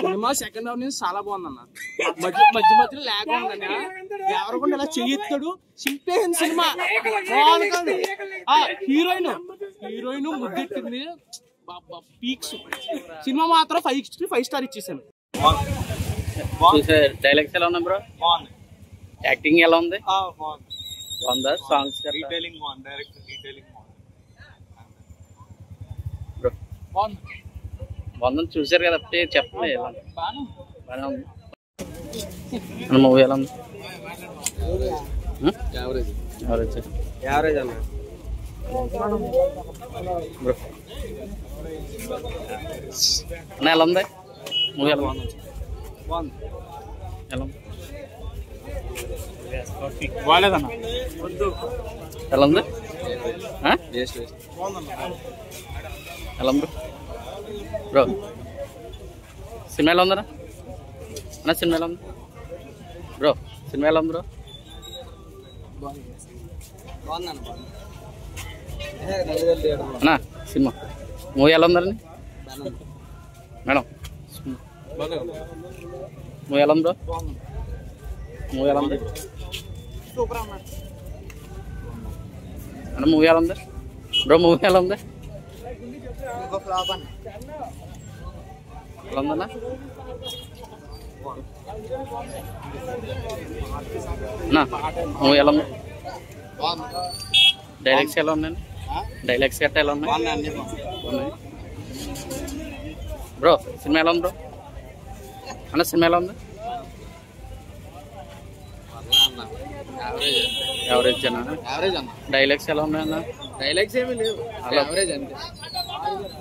Cinema second half నుంచి చాలా బాగుందన్న. మధ్య మధ్యలో లేక ఉందన్న. ఎవరకుండా ఇలా చెయ్యెత్తాడు, చింపేసిన సినిమా బాగుంది. హీరోయిన్ ముద్దెట్టింది, పీక్స్. సినిమా మాత్రం 5 స్టార్ ఇచ్చేసాను. డైలాగ్స్ ఎలా ఉన్నాయి బ్రో? యాక్టింగ్ ఎలా ఉంది? బాగుందా? సాంగ్స్ బాగుందని చూసారు కదా, చెప్పండి మూవీ ఎలా ఉంది? యావరేజ్ అన్న. బ్రో ఎలా ఉంది మూవీ? ఎలా ఉంది? ఎలా ఉంది? బాగాలేదన్న. ఎలా ఉంది? ఎలా ఉంది బ్రో? సినిమా ఎలా ఉందన్నా? అన్న సినిమా ఎలా ఉంది బ్రో? సినిమా ఎలా ఉంది బ్రో? అన్నా సినిమా మూవీ ఎలా ఉందండి మేడం? మూవీ ఎలా ఉంది బ్రో? మూవీ ఎలా ఉంది అన్న? మూవీ ఎలా ఉంది బ్రో? మూవీ ఎలా ఉంది? ఎలా ఉందన్నా? అన్నా మూవీ ఎలా ఉంది? డైలాగ్స్ ఎలా ఉన్నాయండి? డైలాగ్స్ గట్టా ఎలా ఉన్నాయి బ్రో? సినిమా ఎలా ఉంది బ్రో? అన్న సినిమా ఎలా ఉంది? యావరేజ్ అన్న. డైలాగ్స్ ఎలా ఉన్నాయన్న? డైలాగ్స్ ఏమీ లేవు, యావరేజ్ అంతే.